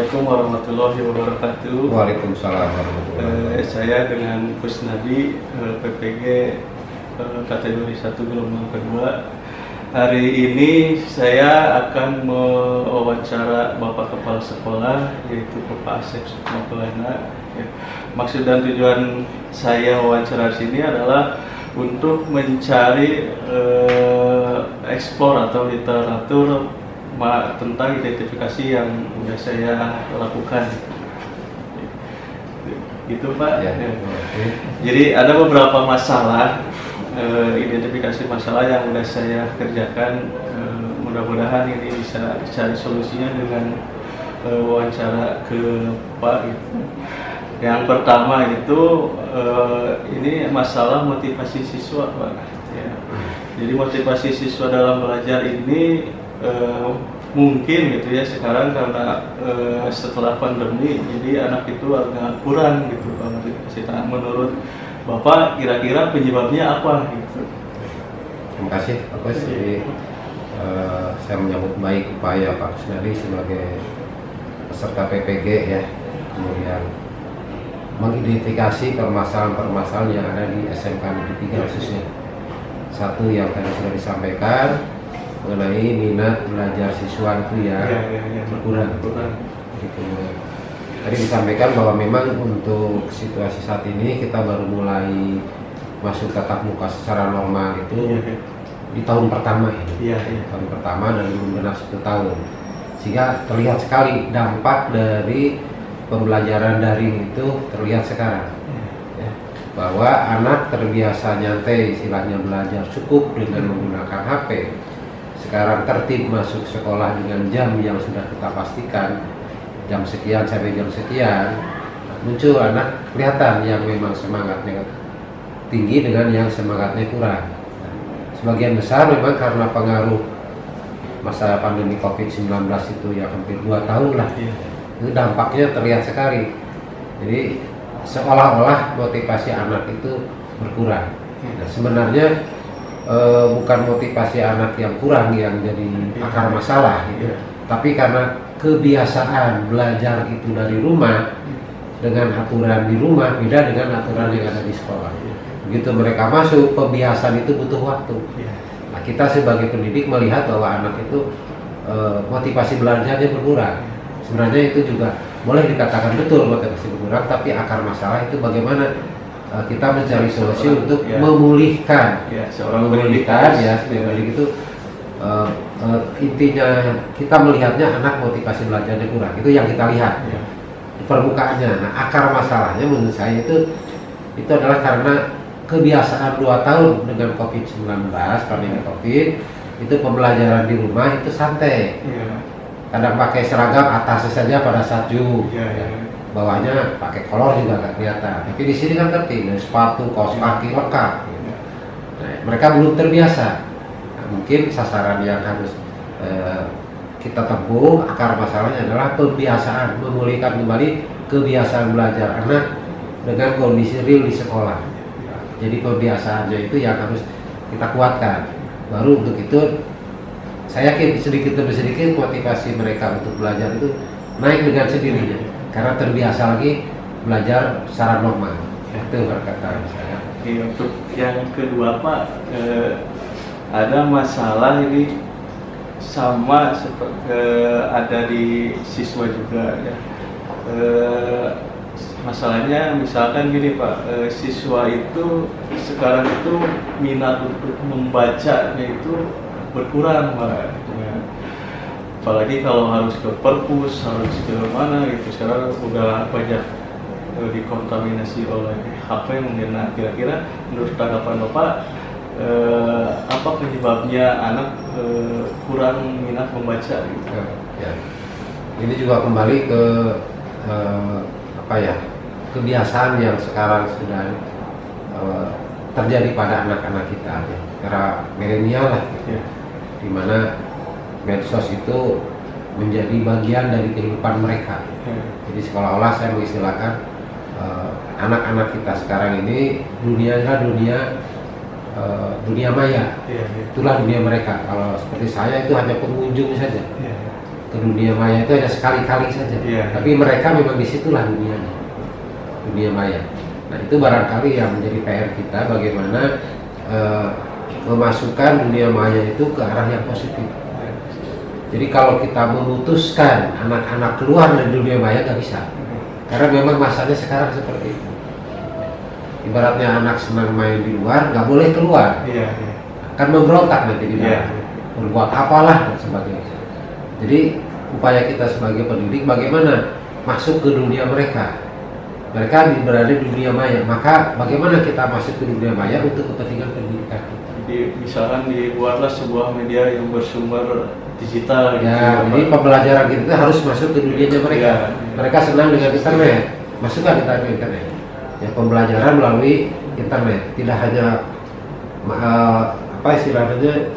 Assalamualaikum warahmatullahi wabarakatuh. Waalaikumsalam warahmatullahi wabarakatuh. Saya dengan Kusnadi, PPG kategori 1 gelombang kedua. Hari ini saya akan mewawancara Bapak Kepala Sekolah, yaitu Bapak Asep Sukmapelana. Maksud dan tujuan saya wawancara sini adalah untuk mencari eksplor atau literatur tentang identifikasi yang sudah saya lakukan. Gitu Pak. Ya. Jadi ada beberapa masalah, identifikasi masalah yang sudah saya kerjakan. Mudah-mudahan ini bisa cari solusinya dengan wawancara ke Pak. Gitu. Yang pertama itu ini masalah motivasi siswa Pak. Ya. Jadi motivasi siswa dalam belajar ini mungkin gitu ya sekarang karena setelah pandemi jadi anak itu agak kurang gitu Pak motivasi. Menurut Bapak kira-kira penyebabnya apa gitu? Terima kasih Pak Kus. Jadi saya menyambut baik upaya Pak Kusnadi sebagai peserta PPG ya, kemudian mengidentifikasi permasalahan-permasalahan yang ada di SMK Negeri 3 khususnya. Satu yang tadi sudah disampaikan mengenai minat belajar siswa itu yang berkurang. Gitu. Tadi disampaikan bahwa memang untuk situasi saat ini kita baru mulai masuk tatap muka secara normal itu di tahun pertama ini. Tahun pertama dan belum genap 1 tahun. Sehingga terlihat sekali dampak dari pembelajaran daring itu terlihat sekarang. Ya, bahwa anak terbiasa nyantai istilahnya belajar cukup dengan menggunakan HP. Sekarang tertib masuk sekolah dengan jam yang sudah kita pastikan jam sekian sampai jam sekian, muncul anak kelihatan yang memang semangatnya tinggi dengan yang semangatnya kurang. Sebagian besar memang karena pengaruh masa pandemi COVID-19 itu ya hampir 2 tahun lah, itu dampaknya terlihat sekali. Jadi seolah-olah motivasi anak itu berkurang. Nah, sebenarnya bukan motivasi anak yang kurang yang jadi akar masalah gitu. Tapi karena kebiasaan belajar itu dari rumah dengan aturan di rumah beda dengan aturan yang ada di sekolah. Begitu mereka masuk, kebiasaan itu butuh waktu. Nah, kita sebagai pendidik melihat bahwa anak itu motivasi belajarnya berkurang. Sebenarnya itu juga boleh dikatakan betul motivasi berkurang, tapi akar masalah itu bagaimana kita mencari solusi untuk memulihkan, memulihkan ya, sebenarnya itu intinya kita melihatnya anak motivasi belajarnya kurang, itu yang kita lihat di permukaannya. Nah, akar masalahnya menurut saya itu adalah karena kebiasaan 2 tahun dengan COVID-19, pandemi COVID, itu pembelajaran di rumah itu santai, kadang pakai seragam atasnya saja pada salju. Bawahnya pakai kolor juga nggak kelihatan, tapi di sini kan tertib, sepatu, kaos kaki lengkap. Nah, mereka belum terbiasa. Nah, mungkin sasaran yang harus kita tempuh akar masalahnya adalah pembiasaan, memulihkan kembali kebiasaan belajar anak dengan kondisi real di sekolah. Jadi kebiasaannya itu yang harus kita kuatkan. Baru untuk itu saya yakin sedikit demi sedikit motivasi mereka untuk belajar itu naik dengan sendirinya. Karena terbiasa lagi belajar secara normal. Itu perkataan saya. Untuk yang kedua Pak, ada masalah ini sama seperti ada di siswa juga ya. Masalahnya misalkan gini Pak, siswa itu sekarang itu minat untuk membacanya itu berkurang Pak. Apalagi kalau harus ke perpus, harus ke mana gitu. Sekarang udah banyak dikontaminasi oleh HP mungkin. Nah, kira-kira menurut tanggapan Bapak apa penyebabnya anak kurang minat membaca gitu? Ya. Ini juga kembali ke kebiasaan yang sekarang sudah terjadi pada anak-anak kita ya. Era milenial lah gitu. Dimana medsos itu menjadi bagian dari kehidupan mereka. Jadi seolah-olah saya mengistilahkan anak-anak kita sekarang ini dunianya dunia maya. Itulah dunia mereka. Kalau seperti saya itu hanya pengunjung saja. ke dunia maya itu hanya sekali-kali saja. Tapi mereka memang disitulah dunianya, dunia maya. Nah itu barangkali yang menjadi PR kita, bagaimana memasukkan dunia maya itu ke arah yang positif. Jadi kalau kita memutuskan anak-anak keluar dari dunia maya nggak bisa, karena memang masanya sekarang seperti itu. Ibaratnya anak senang main di luar, nggak boleh keluar, akan memberontak nanti di luar, berbuat apalah dan sebagainya. Jadi upaya kita sebagai pendidik bagaimana masuk ke dunia mereka. Mereka berada di dunia maya, maka bagaimana kita masuk ke dunia maya untuk kepentingan pendidikan. Jadi misalkan dibuatlah sebuah media yang bersumber digital gitu. Ya, jadi pembelajaran kita harus masuk ke dunianya mereka. Mereka senang dengan internet, masukkan kita ke internet. Ya, pembelajaran melalui internet, tidak hanya apa istilahnya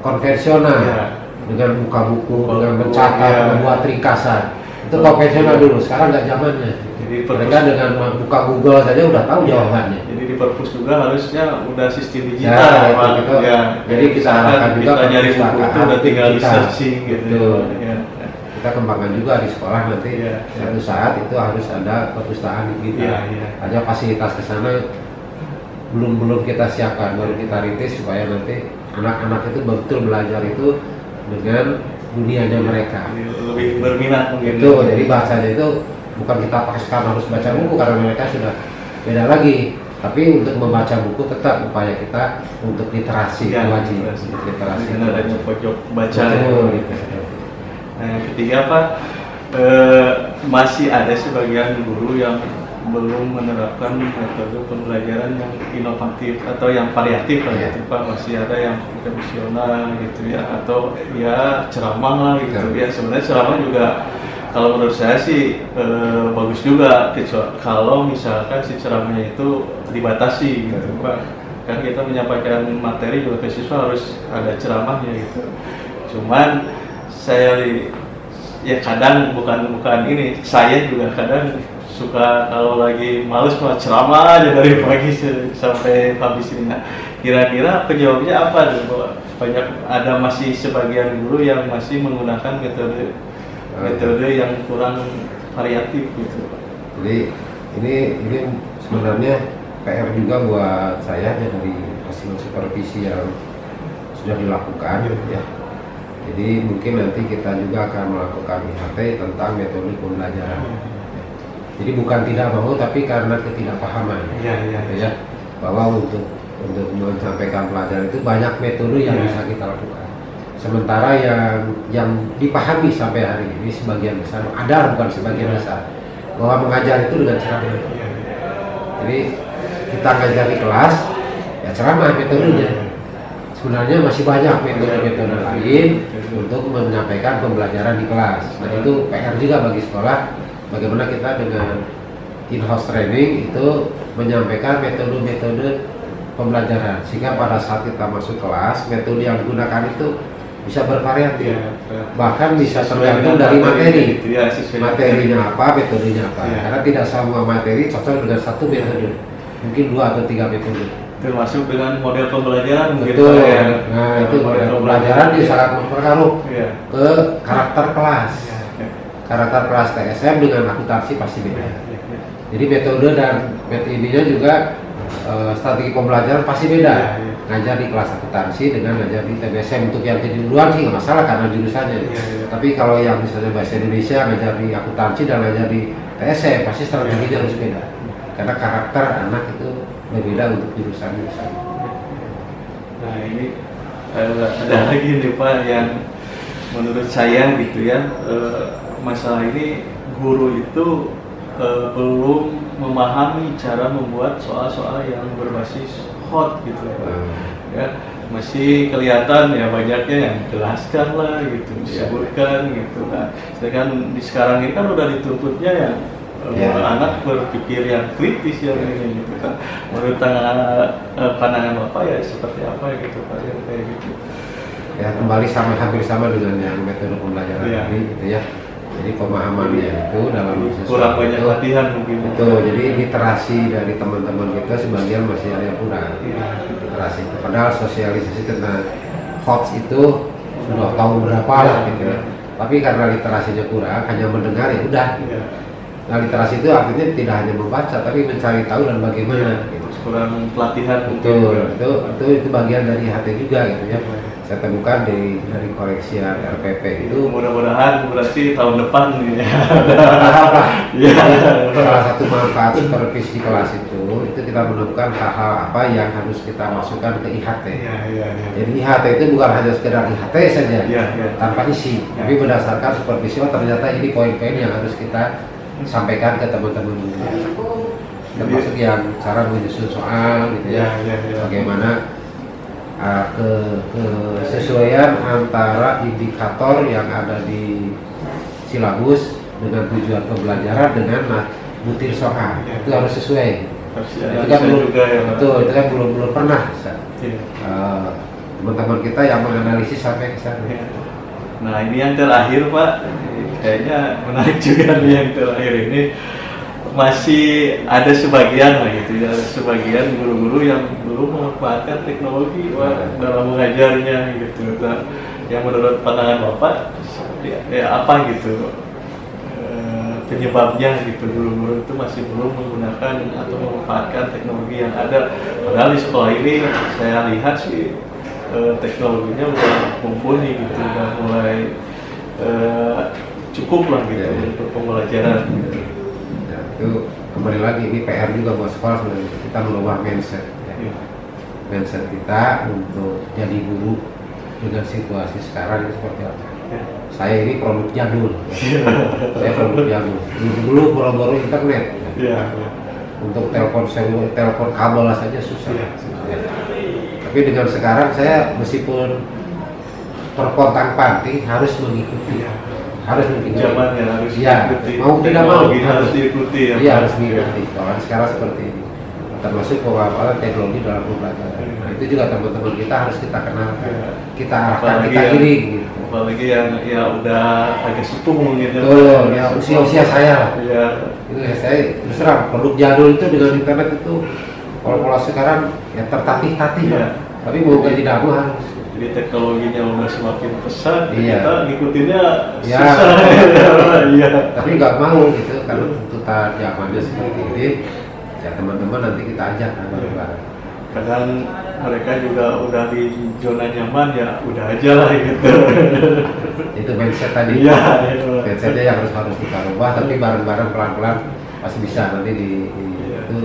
konvensional dengan buka buku, dengan mencatat, membuat ringkasan. Itu konvensional dulu, sekarang nggak zamannya. Jadi mereka dengan buka Google saja udah tahu jawabannya. Jadi di perpus juga harusnya udah sistem digital. Jadi kita arahkan juga kita nyari buku itu udah tinggal di searching gitu. Kita kembangkan juga di sekolah nanti suatu saat itu harus ada perpustakaan digital. Hanya fasilitas ke sana belum kita siapkan, baru kita rintis supaya nanti anak-anak itu betul belajar itu dengan dunianya mereka. Lebih berminat mungkin. Itu jadi bahasanya itu bukan kita paksakan harus baca buku karena mereka sudah beda lagi. Tapi untuk membaca buku tetap upaya kita untuk literasi wajib. Literasi. Dengan adanya pojok baca. Nah, yang ketiga Pak, masih ada sebagian guru yang belum menerapkan metode pembelajaran yang inovatif atau yang variatif gitu Pak. Masih ada yang konvensional gitu ya, atau ya ceramah lah gitu ya. Sebenarnya ceramah juga kalau menurut saya sih bagus juga, kalau misalkan si ceramahnya itu dibatasi gitu Pak. Kan kita menyampaikan materi juga ke siswa harus ada ceramahnya gitu. Cuman saya ya kadang bukan ini, saya juga kadang suka kalau lagi males mau ceramah aja dari pagi sampai habis ini. Nah, kira-kira penjawabnya apa tuh? Banyak ada masih sebagian guru yang masih menggunakan metode yang kurang variatif gitu. Jadi ini sebenarnya PR juga buat saya ya, dari hasil supervisi yang sudah dilakukan ya. Jadi mungkin nanti kita juga akan melakukan IHT tentang metode pembelajaran. Jadi bukan tidak mau, tapi karena ketidakpahaman. Ya, bahwa untuk menyampaikan pelajaran itu banyak metode yang bisa kita lakukan. Sementara yang dipahami sampai hari ini sebagian besar, ada bukan sebagian besar, bahwa mengajar itu dengan ceramah. Jadi kita ngajar di kelas, ya ceramah metodenya. Sebenarnya masih banyak metode-metode lain untuk menyampaikan pembelajaran di kelas. Nah itu PR juga bagi sekolah, bagaimana kita dengan in-house training itu menyampaikan metode-metode pembelajaran, sehingga pada saat kita masuk kelas, metode yang digunakan itu bisa bervariatif, bahkan bisa tergantung dari materi, materinya apa, metodenya apa. Karena tidak semua materi cocok dengan satu metode, mungkin 2 atau 3 metode. Termasuk dengan model pembelajaran. Betul. Nah itu model pembelajaran dia sangat mempengaruhi ke karakter kelas. Karakter kelas TSM dengan akuntansi pasti beda. Jadi metode dan metodenya juga strategi pembelajaran pasti beda. Ngajar di kelas akuntansi dengan ngajar di TBSM, untuk yang jadi duluan sih nggak masalah karena jurusannya. Tapi kalau yang misalnya bahasa Indonesia ngajar di akuntansi dan ngajar di TSM pasti strateginya harus beda. Karena karakter anak itu berbeda untuk jurusan. Nah ini ada lagi nih Pak yang menurut saya gitu ya, masalah ini guru itu belum memahami cara membuat soal-soal yang berbasis hot gitu ya. Masih kelihatan ya banyaknya yang jelaskan lah gitu, disebutkan gitu. Nah, sedangkan di sekarang ini kan udah dituntutnya yang anak berpikir yang kritis yang ini gitu kan. Menurut pandangan Bapak ya seperti apa gitu Pak yang kayak gitu? Ya kembali hampir sama dengan yang metode pembelajaran ini gitu ya. Jadi pemahamannya itu dalam kurang banyak latihan mungkin. Betul. Jadi literasi dari teman-teman kita sebagian masih ada yang kurang. Literasi. Padahal sosialisasi tentang hoax itu sudah tahun berapa lah gitu ya. Tapi karena literasinya kurang, hanya mendengar ya udah. Nah, literasi itu artinya tidak hanya membaca, tapi mencari tahu dan bagaimana. Gitu. Kurang pelatihan. Betul, itu bagian dari HT juga gitu ya. Saya temukan dari koreksian RPP itu. Mudah-mudahan berarti tahun depan nih. Ya. Salah satu manfaat supervisi kelas itu kita menemukan hal-hal apa yang harus kita masukkan ke IHT. Jadi IHT itu bukan hanya sekedar IHT saja, tanpa isi, tapi berdasarkan supervisi. Ternyata ini poin-poin yang harus kita sampaikan ke teman-teman termasuk yang cara menyusun soal gitu ya, bagaimana kesesuaian antara indikator yang ada di silabus dengan tujuan pembelajaran dengan butir soal itu harus sesuai. Itu kan itu kan belum pernah teman-teman kita yang menganalisis sampai ke sana. Nah ini yang terakhir Pak, kayaknya menarik juga nih yang terakhir ini. Masih ada sebagian lah gitu ya, ada sebagian guru-guru yang belum memanfaatkan teknologi dalam mengajarnya gitu. Dan yang menurut pandangan Bapak apa gitu penyebabnya gitu, guru-guru itu masih belum menggunakan atau memanfaatkan teknologi yang ada. Padahal di sekolah ini saya lihat sih teknologinya udah mumpuni gitu, udah mulai cukup lah gitu untuk pembelajaran gitu. Itu kembali lagi ini PR juga buat sekolah sebenarnya, kita mengubah mindset mindset kita untuk jadi guru dengan situasi sekarang ini seperti apa. Saya ini produk jadul saya produk jadul dulu boro-boro internet untuk telepon seluler, telepon kabel saja susah tapi dengan sekarang saya meskipun terpontang-panting harus mengikuti zamannya harus diikuti. Mau tidak mau harus diikuti ya. Iya harus diikuti. Kalau sekarang seperti ini, termasuk pemanfaatan teknologi dalam pembelajaran. Nah, itu juga teman-teman kita harus kita kenalkan, kita arahkan, kita iring. Gitu. Apalagi yang ya udah agak sepuh mungkin. Betul, ya usia saya lah. Iya. Itu ya, saya terus terang produk jadul itu dengan internet itu kalau sekarang ya tertatih-tatih lah. Tapi mau tidak mau harus. Jadi teknologinya udah semakin pesat, kita ngikutinnya susah. Tapi nggak mau gitu karena tuntutan zamannya seperti ini. Ya teman-teman nanti kita ajak kadang mereka juga udah di zona nyaman ya udah aja lah gitu. Itu mindset tadi. Mindsetnya yang harus kita rubah, tapi bareng-bareng pelan-pelan pasti bisa nanti itu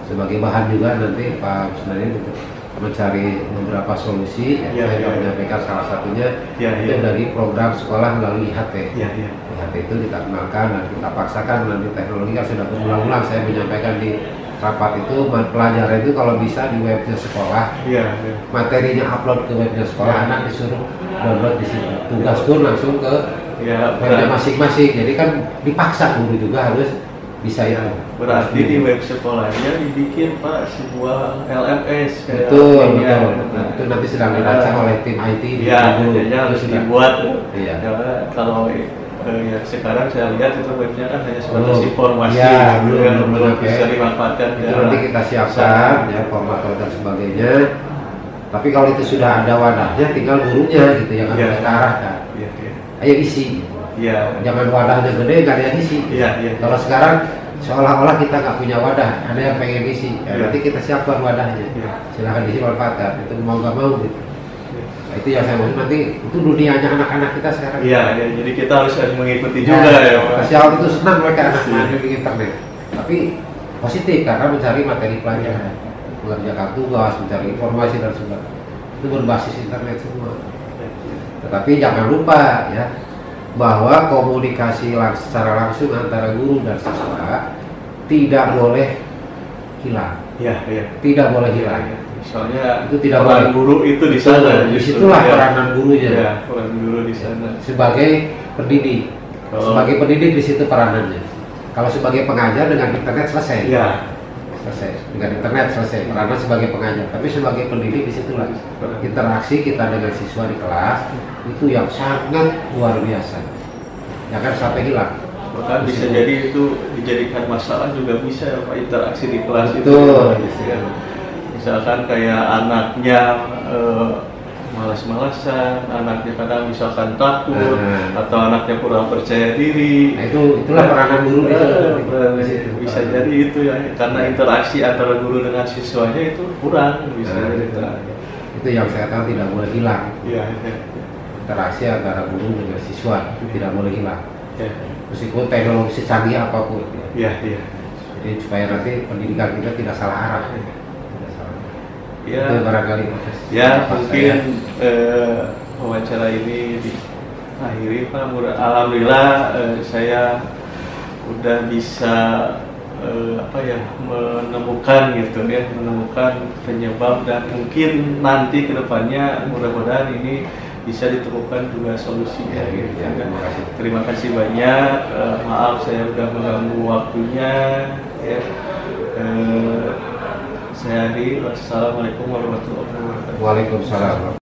sebagai bahan juga nanti Pak Kusnadi untuk mencari beberapa solusi. Saya menyampaikan salah satunya itu dari program sekolah melalui IHT. IHT itu kita kenalkan dan kita paksakan nanti teknologi kan sudah berulang-ulang saya menyampaikan di rapat itu pelajaran itu kalau bisa di webnya sekolah, materinya upload ke webnya sekolah, anak disuruh download di situ. Tugas pun langsung ke webnya masing-masing. Jadi kan dipaksa guru juga harus bisa ya. Berarti di web sekolahnya dibikin Pak sebuah LMS. Betul. Itu nanti sedang dirancang oleh tim IT. Harus dibuat. Kalau ya sekarang saya lihat itu webnya kan hanya sebatas informasi, belum bisa dimanfaatkan. Itu nanti kita siapkan ya format dan sebagainya. Tapi kalau itu sudah ada wadahnya, tinggal gurunya gitu yang harus kita arahkan. Ayo isi. Jangan wadahnya gede, nggak ada yang isi. Kalau sekarang seolah-olah kita nggak punya wadah, ada yang pengen isi. Nanti kita siapkan wadahnya. Silahkan isi manfaatkan. Itu mau nggak mau gitu. Nah, itu yang saya maksud nanti itu dunianya anak-anak kita sekarang. Jadi kita harus mengikuti juga ya. Sial itu senang mereka anak-anak di internet. Tapi positif karena mencari materi pelajaran, mengerjakan tugas, mencari informasi dan sebagainya. Itu berbasis internet semua. Tetapi jangan lupa ya bahwa komunikasi secara langsung antara guru dan siswa tidak boleh hilang. Tidak boleh hilang. Soalnya itu tidak peran guru itu di sana. Disitulah peranan gurunya. Peran guru di sana. Sebagai pendidik. Sebagai pendidik di situ peranannya. Kalau sebagai pengajar dengan internet selesai. Selesai. Dengan internet selesai. Peranan sebagai pengajar. Tapi sebagai pendidik di situlah interaksi kita dengan siswa di kelas itu yang sangat luar biasa. Jangan sampai hilang. Bahkan bisa jadi itu dijadikan masalah juga bisa ya Pak, interaksi di kelas itu. Misalkan kayak anaknya malas-malasan, anaknya kadang misalkan takut atau anaknya kurang percaya diri. Nah, itulah peranan guru bisa jadi itu ya, karena interaksi antara guru dengan siswanya itu kurang bisa jadi. Itu yang saya tahu tidak boleh hilang. Iya. Interaksi antara guru dengan siswa tidak boleh hilang. Ya. Meskipun teknologi secanggih apapun. Iya. Jadi supaya nanti pendidikan kita tidak salah arah. Ya, itu barangkali ya mungkin wawancara ini diakhiri Pak. Alhamdulillah saya udah bisa menemukan gitu ya, menemukan penyebab, dan mungkin nanti kedepannya mudah-mudahan ini bisa ditemukan juga solusinya gitu. Terima kasih banyak, maaf saya udah mengganggu waktunya ya. Saya akhiri, wassalamualaikum warahmatullahi wabarakatuh. Waalaikumsalam.